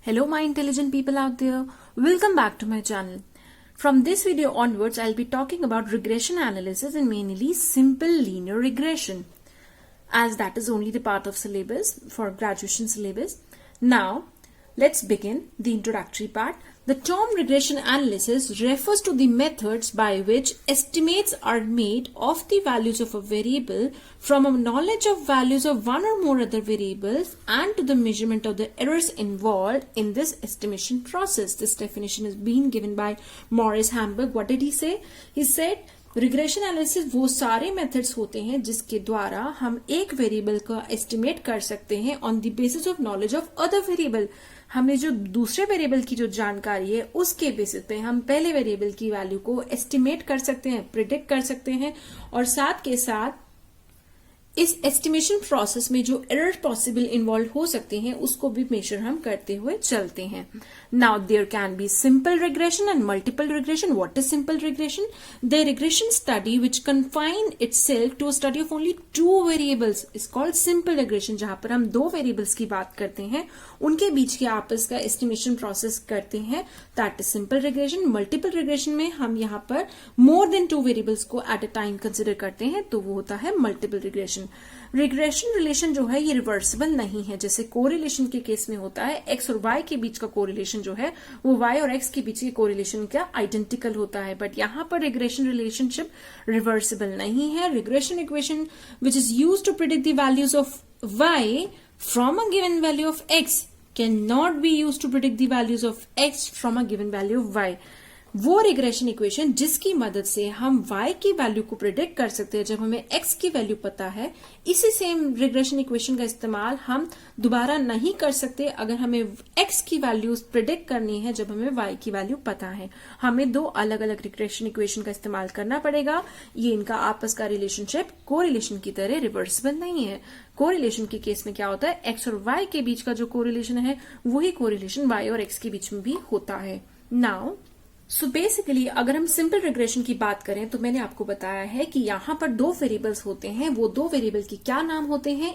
Hello my intelligent people out there, welcome back to my channel. From this video onwards, I'll be talking about regression analysis and mainly simple linear regression, as that is only the part of syllabus for graduation syllabus. Now, let's begin the introductory part. The term regression analysis refers to the methods by which estimates are made of the values of a variable from a knowledge of values of one or more other variables and to the measurement of the errors involved in this estimation process. This definition is being given by Maurice Hamburg. What did he say? He said, regression analysis वो सारे methods होते हैं जिसके द्वारा हम एक variable का estimate कर सकते हैं on the basis of knowledge of other variable. हमें जो दूसरे वेरिएबल की जो जानकारी है उसके बेसिस पे हम पहले वेरिएबल की वैल्यू को एस्टिमेट कर सकते हैं, प्रिडिक्ट कर सकते हैं और साथ के साथ इस एस्टिमेशन प्रोसेस में जो एरर पॉसिबल इन्वॉल्व हो सकते हैं उसको भी मेजर हम करते हुए चलते हैं. Now there can be simple regression and multiple regression. What is simple regression? The regression study which confine itself to study of only two variables is called simple regression. जहां पर हम दो वेरिएबल्स की बात करते हैं, उनके बीच के आपस का एस्टिमेशन प्रोसेस करते हैं, that is simple regression. Multiple regression में हम यहाँ पर मोर देन टू वेरिएबल्स को एट अ टाइम कंसिडर करते हैं, तो वो होता है मल्टीपल रिग्रेशन. रिग्रेशन रिलेशन जो है ये रिवर्सिबल नहीं है. जैसे कोरिलेशन के केस में होता है, एक्स और वाई के बीच का कोरिलेशन जो है वो वाई और एक्स के बीच के कोरिलेशन का आइडेंटिकल होता है, बट यहां पर रिग्रेशन रिलेशनशिप रिवर्सिबल नहीं है. Regression equation which is use to predict the values of Y from a given value of x cannot be used to predict the values of x from a given value of y. वो regression equation जिसकी मदद से हम y की value को predict कर सकते हैं जब हमें x की वैल्यू पता है, इसी सेम रिग्रेशन इक्वेशन का इस्तेमाल हम दोबारा नहीं कर सकते अगर हमें x की वैल्यूज प्रिडिक्ट करनी है जब हमें y की वैल्यू पता है. हमें दो अलग अलग रिग्रेशन इक्वेशन का इस्तेमाल करना पड़ेगा. ये इनका आपस का रिलेशनशिप कोरिलेशन की तरह रिवर्सिबल नहीं है. कोरिलेशन के केस में क्या होता है, x और y के बीच का जो कोरिलेशन है वही कोरिलेशन y और x के बीच में भी होता है. नाउ सो बेसिकली अगर हम सिंपल रिग्रेशन की बात करें तो मैंने आपको बताया है कि यहां पर दो वेरिएबल्स होते हैं. वो दो वेरिएबल की क्या नाम होते हैं?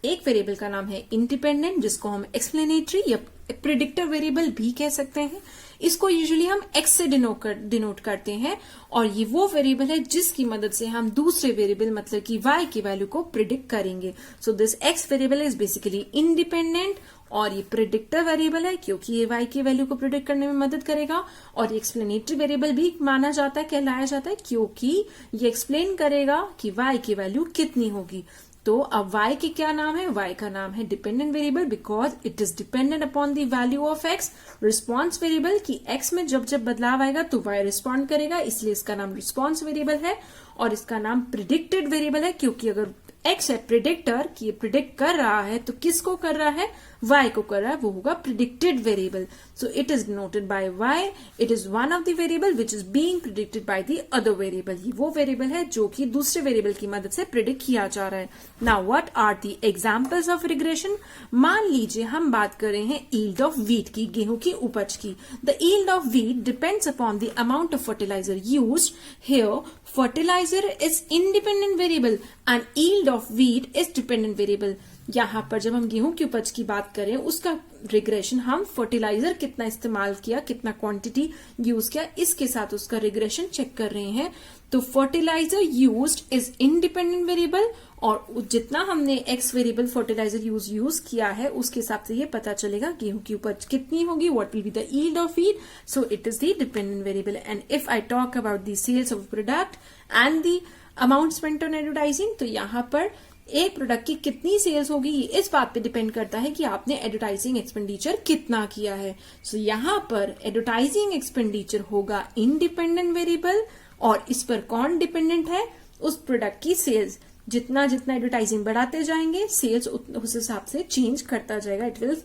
एक वेरिएबल का नाम है इंडिपेंडेंट, जिसको हम एक्सप्लेनेटरी या प्रिडिक्टर वेरिएबल भी कह सकते हैं. इसको यूजुअली हम x से डिनोट करते हैं और ये वो वेरिएबल है जिसकी मदद से हम दूसरे वेरिएबल मतलब कि y की वैल्यू को प्रिडिक्ट करेंगे. So this x variable is basically independent और ये प्रिडिक्टर वेरिएबल है क्योंकि ये y की वैल्यू को प्रिडिक्ट करने में मदद करेगा. और ये एक्सप्लेनेटरी वेरिएबल भी माना जाता है, कहलाया जाता है, क्योंकि ये एक्सप्लेन करेगा कि y की वैल्यू कितनी होगी. तो अब y की क्या नाम है? y का नाम है dependent variable because it is dependent upon the value of x. Response variable की x में जब जब बदलाव आएगा तो y रिस्पॉन्ड करेगा, इसलिए इसका नाम रिस्पॉन्स वेरिएबल है. और इसका नाम प्रिडिक्टेड वेरिएबल है क्योंकि अगर x है प्रिडिक्टर कि ये प्रिडिक्ट कर रहा है तो किसको कर रहा है? y को कर रहा है, वो होगा predicted variable. So it is denoted bye y. It is one of the variable which is being predicted by the other variable. ये वो वेरिएबल है जो कि दूसरे वेरिएबल की मदद से प्रिडिक्ट किया जा रहा है. Now what are the examples of regression? मान लीजिए हम बात कर रहे हैं यील्ड ऑफ व्हीट की, गेहूं की उपज की. The yield of wheat depends upon the amount of fertiliser used. Here fertiliser is independent variable and yield of wheat is dependent variable. यहां पर जब हम गेहूं की उपज की बात करें उसका रिग्रेशन हम फर्टिलाइजर कितना इस्तेमाल किया, कितना क्वांटिटी यूज किया, इसके साथ उसका रिग्रेशन चेक कर रहे हैं. तो fertiliser used is independent variable और जितना हमने एक्स वेरिएबल फर्टिलाइजर यूज किया है उसके हिसाब से ये पता चलेगा गेहूं की उपज कितनी होगी, what will be the yield of wheat. So it is the dependent variable. And if I talk about the sales of product and the amount spent on advertising, तो यहां पर एक प्रोडक्ट की कितनी सेल्स होगी ये इस बात पे डिपेंड करता है कि आपने एडवर्टाइजिंग एक्सपेंडिचर कितना किया है. सो यहां पर एडवर्टाइजिंग एक्सपेंडिचर होगा इंडिपेंडेंट वेरिएबल और इस पर कौन डिपेंडेंट है? उस प्रोडक्ट की सेल्स. जितना जितना एडवर्टाइजिंग बढ़ाते जाएंगे सेल्स उस हिसाब से चेंज करता जाएगा. It will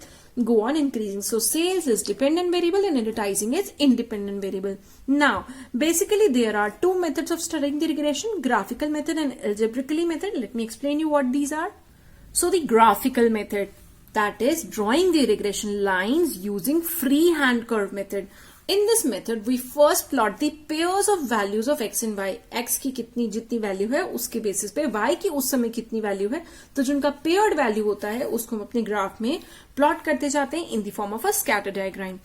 go on increasing. So sales is dependent variable and advertising is independent variable. Now, basically there are two methods of studying the regression, graphical method and algebraically method. Let me explain you what these are. So the graphical method, that is drawing the regression lines using freehand curve method. In this method, we first plot the pairs of values of x and y. x की जितनी value है उसके basis पे y की उस समय कितनी value है, तो जो उनका पेयर्ड वैल्यू होता है उसको हम अपने ग्राफ में प्लॉट करते जाते हैं in the form of a scatter diagram.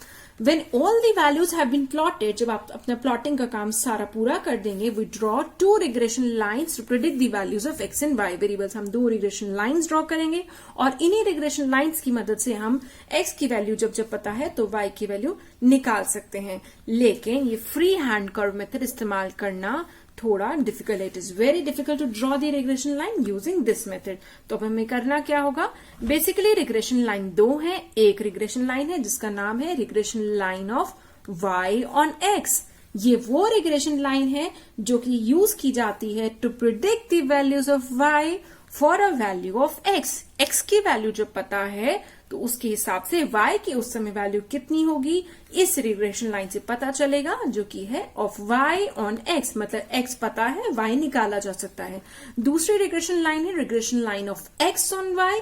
When all the values have been plotted, जब आप अपना प्लॉटिंग का काम सारा पूरा कर देंगे, we draw two regression lines to predict the values of x and y variables. हम 2 regression lines ड्रॉ करेंगे और इन्हीं regression lines की मदद से हम x की वैल्यू जब पता है तो y की वैल्यू निकाल सकते हैं. लेकिन ये फ्री हैंड कर्व मेथड इस्तेमाल करना थोड़ा डिफिकल्ट है. It is very difficult to draw the regression line using this method. तो अब हमें करना क्या होगा, बेसिकली रिग्रेशन लाइन 2 है. एक रिग्रेशन लाइन है जिसका नाम है regression line of y on x. ये वो रिग्रेशन लाइन है जो कि यूज की जाती है to predict the values of y for a value of x. x की वैल्यू जब पता है तो उसके हिसाब से y की उस समय वैल्यू कितनी होगी इस रिग्रेशन लाइन से पता चलेगा, जो कि है ऑफ y ऑन x. मतलब x पता है, y निकाला जा सकता है. दूसरी रिग्रेशन लाइन है regression line of x on y.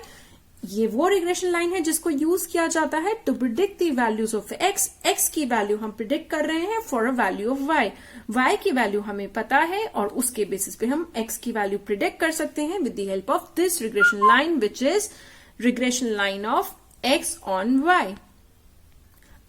ये वो रिग्रेशन लाइन है जिसको यूज किया जाता है to predict the values of x. x की वैल्यू हम प्रिडिक्ट कर रहे हैं for a value of y. y की वैल्यू हमें पता है और उसके बेसिस पे हम x की वैल्यू प्रिडिक्ट कर सकते हैं with the help of this regression line which is regression line of x on y.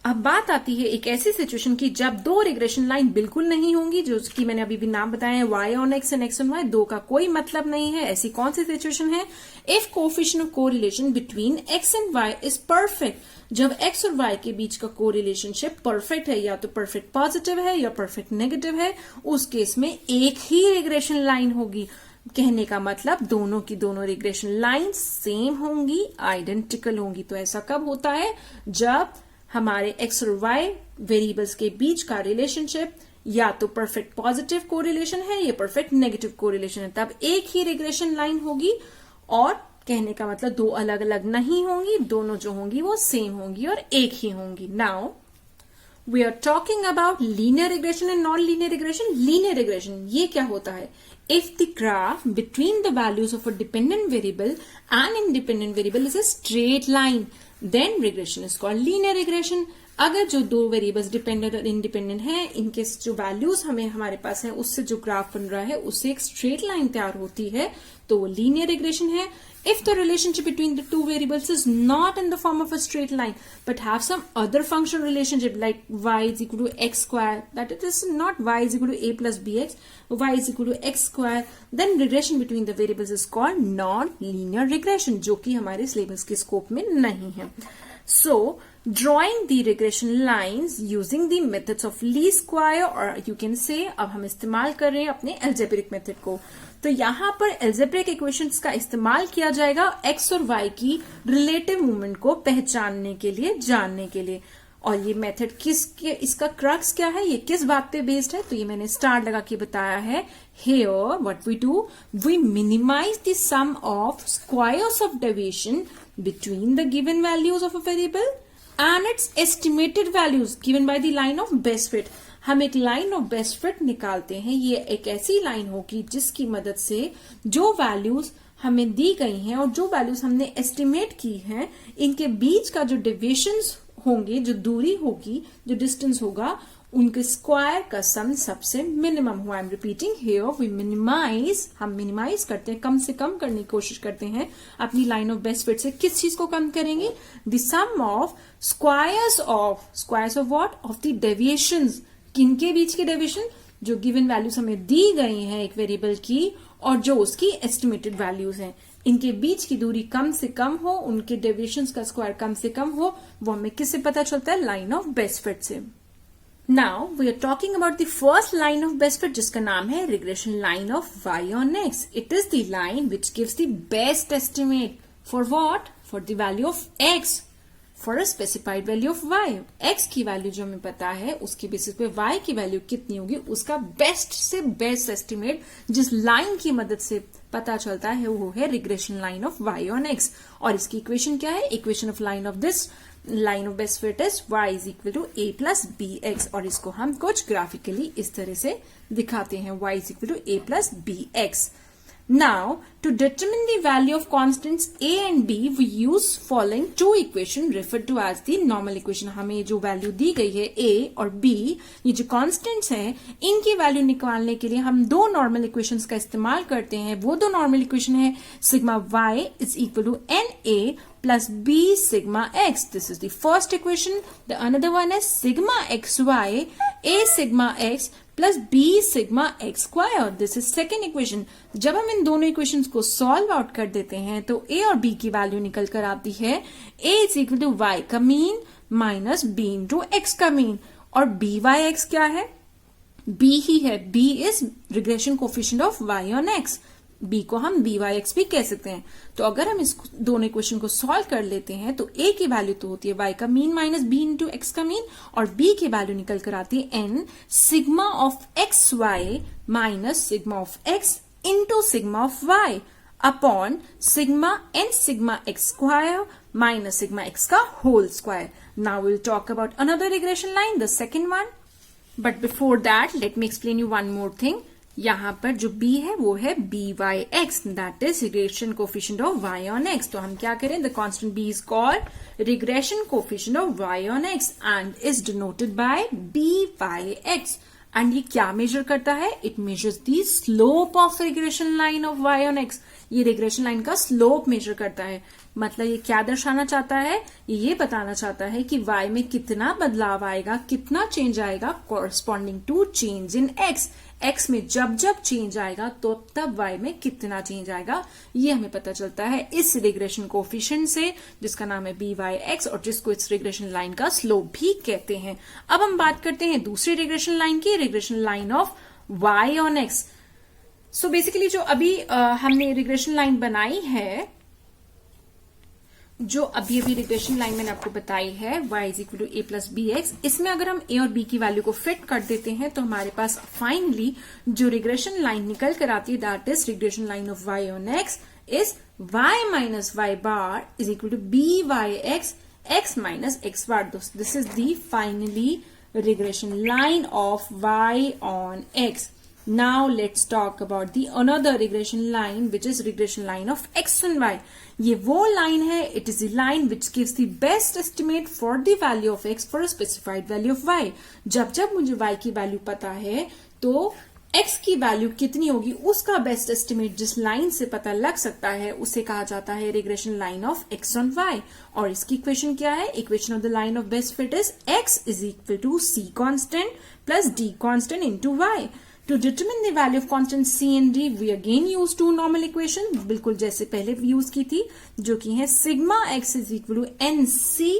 अब बात आती है एक ऐसी सिचुएशन की जब 2 रिग्रेशन लाइन बिल्कुल नहीं होंगी, जो कि मैंने अभी भी नाम बताया है y on x and x on y. 2 का कोई मतलब नहीं है. ऐसी कौन सी सिचुएशन है, if coefficient of correlation between x and y is perfect. जब x और y के बीच का कोरिलेशनशिप परफेक्ट है, या तो परफेक्ट पॉजिटिव है या परफेक्ट नेगेटिव है, उस केस में एक ही रिग्रेशन लाइन होगी. कहने का मतलब दोनों की दोनों रिग्रेशन लाइन सेम होंगी, आइडेंटिकल होंगी. तो ऐसा कब होता है, जब हमारे x और y वेरिएबल्स के बीच का रिलेशनशिप या तो परफेक्ट पॉजिटिव कोरिलेशन है या परफेक्ट नेगेटिव कोरिलेशन है, तब एक ही रिग्रेशन लाइन होगी. और कहने का मतलब 2 अलग अलग नहीं होंगी, दोनों जो होंगी वो सेम होंगी और एक ही होंगी. Now we are talking about linear regression and non linear regression. Linear regression ये क्या होता है, if the graph between the values of a dependent variable and independent variable is a straight line, then regression is called linear regression. अगर जो 2 variables dependent और independent हैं, इनके जो वैल्यूज हमारे पास हैं उससे जो ग्राफ बन रहा है उससे एक स्ट्रेट लाइन तैयार होती है, तो वो लीनियर रिग्रेशन है. If the relationship between the 2 variables is not in the form of a straight line but have some other functional relationship like y is equal to x square, that it is not y is equal to a plus bx, y is equal to x square, then regression between the variables is called non-linear regression, जो कि हमारे syllabus के scope में नहीं है. So, drawing the regression lines using the methods of least square, or you can say अब हम इस्तेमाल कर रहे हैं अपने algebraic method को. तो यहाँ पर algebraic equations का इस्तेमाल किया जाएगा x और y की relative movement को पहचानने के लिए, जानने के लिए. और ये मेथड इसका क्रक्स क्या है, ये किस बात पे बेस्ड है, तो ये मैंने स्टार लगा के बताया है. Here what we do, we minimize the sum of squares of deviation between the given values of a variable and its estimated values given by the line of best fit. हम एक line of best fit निकालते हैं. ये एक ऐसी line होगी जिसकी मदद से जो वैल्यूज हमें दी गई हैं और जो वैल्यूज हमने एस्टिमेट की हैं, इनके बीच का जो डेविएशंस होंगे, जो दूरी होगी, जो डिस्टेंस होगा, उनके स्क्वायर का सम सबसे मिनिमम हुआ. I am repeating here, we minimise, हम मिनिमाइज करते हैं, कम से कम करने की कोशिश करते हैं. अपनी लाइन ऑफ बेस्ट फिट से किस चीज को कम करेंगे, the sum of squares of what, of the deviations. किनके बीच के डेविएशन, जो गिवन वैल्यूज हमें दी गई हैं एक वेरिएबल की और जो उसकी एस्टिमेटेड वैल्यूज हैं, इनके बीच की दूरी कम से कम हो, उनके डेविएशंस का स्क्वायर कम से कम हो. वो हमें किससे पता चलता है, लाइन ऑफ बेस्ट फिट से. Now we are talking about the first line of best fit, जिसका नाम है regression line of y on x. It is the line which gives the best estimate for what, for the value of x for a specified value of y. x की value जो हमें पता है उसके basis पे y की value कितनी होगी, उसका बेस्ट से बेस्ट एस्टिमेट जिस लाइन की मदद से पता चलता है वो है regression line of y on x. और इसकी इक्वेशन क्या है, equation of line of this line of best fit is y is equal to a plus bx. और इसको हम कुछ ग्राफिकली इस तरह से दिखाते हैं, y is equal to a plus bx. Now, to determine the value of constants a and b, we use following two equation referred to as the normal equation. हमें जो वैल्यू दी गई है a और b, ये जो constants हैं, इनकी value निकालने के लिए हम दो नॉर्मल इक्वेशंस का इस्तेमाल करते हैं. वो दो नॉर्मल इक्वेशन है sigma y is equal to na plus b sigma x. This is the first equation. The another one is sigma xy a sigma x plus b sigma x square. This is second equation. जब हम इन दोनों equations को solve out कर देते हैं तो a और b की वैल्यू निकल कर आती है a is equal to y का mean minus b into x का मीन. और b y x क्या है? b ही है. b is regression coefficient of y on x. b को हम b y x भी कह सकते हैं. तो अगर हम इस दोनों इक्वेशन को सॉल्व कर लेते हैं तो a की वैल्यू तो होती है y का mean minus b into x का मीन, और b की वैल्यू निकल कर आती है n sigma of X Y minus sigma of x into sigma of y upon sigma n sigma x square minus sigma x का whole square. Now will talk about another regression line, the second one. But before that let me explain you one more thing. यहां पर जो b है वो है b y x, that is regression coefficient of y on x. तो हम क्या करें? The constant b is called regression coefficient of y on x and is denoted by b y x. And ये क्या measure करता है? It measures the slope of regression line of y on x. ये regression line का slope measure करता है. मतलब ये क्या दर्शाना चाहता है? ये बताना चाहता है कि y में कितना बदलाव आएगा, कितना चेंज आएगा corresponding to change in x. x में जब जब चेंज आएगा तो तब y में कितना चेंज आएगा, ये हमें पता चलता है इस रिग्रेशन कोफिशिएंट से, जिसका नाम है बी वाई एक्स और जिसको इस रिग्रेशन लाइन का स्लोप भी कहते हैं. अब हम बात करते हैं दूसरी रिग्रेशन लाइन की, regression line of y on x. So basically जो अभी हमने रिग्रेशन लाइन बनाई है, जो अभी रिग्रेशन लाइन मैंने आपको बताई है y is equal to a plus b x, इसमें अगर हम a और b की वैल्यू को फिट कर देते हैं तो हमारे पास फाइनली जो रिग्रेशन लाइन निकल कर आती है that is regression line of y on x is y minus y bar is equal to b y x x minus x bar. This is the finally regression line of y on x. Now let's talk about the another regression line which is regression line of x and y. ये वो line है, it is the line which gives the best estimate for the value of x for a specified value of y. जब जब मुझे y की value पता है तो x की वैल्यू कितनी होगी उसका बेस्ट एस्टिमेट जिस लाइन से पता लग सकता है उसे कहा जाता है regression line of x on y. और इसकी इक्वेशन क्या है? Equation of the line of best fit is x is equal to c constant plus d constant into y. To determine the value of constant c and d, we again use two normal equations, बिल्कुल जैसे पहले use की थी, जो कि है sigma x is equal to n c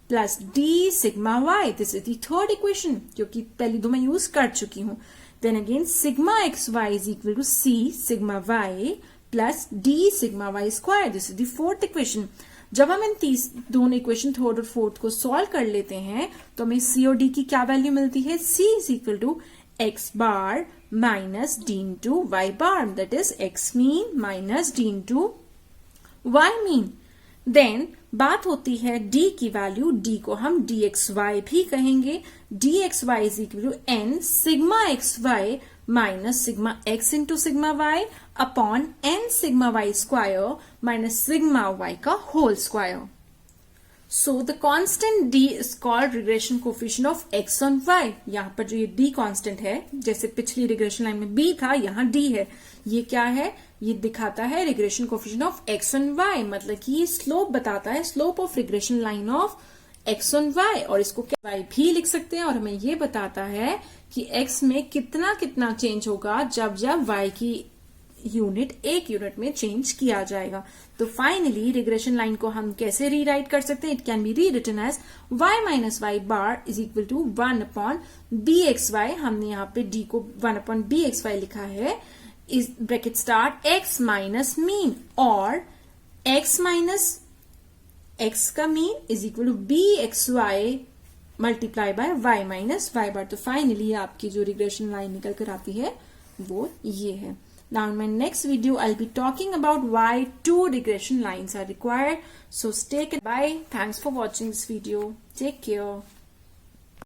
plus d sigma y. This is the third equation, क्योंकि पहली दो मैं यूज कर चुकी हूं. Then again sigma x y is equal to c sigma y plus d sigma y square. This is the fourth equation. जब हम इन दोनों इक्वेशन थर्ड और फोर्थ को सॉल्व कर लेते हैं तो हमें c और d की क्या वैल्यू मिलती है? c is equal to x bar minus d into y bar, that is x mean minus d into y mean. Then बात होती है d की वैल्यू, d को हम dxy भी कहेंगे. dxy is equal to n sigma xy minus sigma x into sigma y upon n sigma y square minus sigma y का whole square. So the constant d is called regression coefficient of x on y. यहाँ पर जो ये d constant है, जैसे पिछली regression line में b था, यहाँ d है. ये क्या है? ये दिखाता है regression coefficient of x on y. मतलब कि ये slope बताता है, slope of regression line of x on y. और इसको क्या y भी लिख सकते हैं. और हमें ये बताता है कि x में कितना कितना चेंज होगा जब जब y की यूनिट एक यूनिट में चेंज किया जाएगा. तो फाइनली रिग्रेशन लाइन को हम कैसे रीराइट कर सकते हैं? It can be rewritten as y minus y bar is equal to 1 upon b x y. हमने यहाँ पे d को 1 अपॉन बी एक्स वाई लिखा है. इस bracket start x minus mean और x माइनस x का mean is equal to b x y multiply by y minus y bar. तो फाइनली आपकी जो रिग्रेशन लाइन निकल कर आती है वो ये है. Now in my next video, I'll be talking about why 2 regression lines are required. So stay tuned. Bye. Thanks for watching this video. Take care.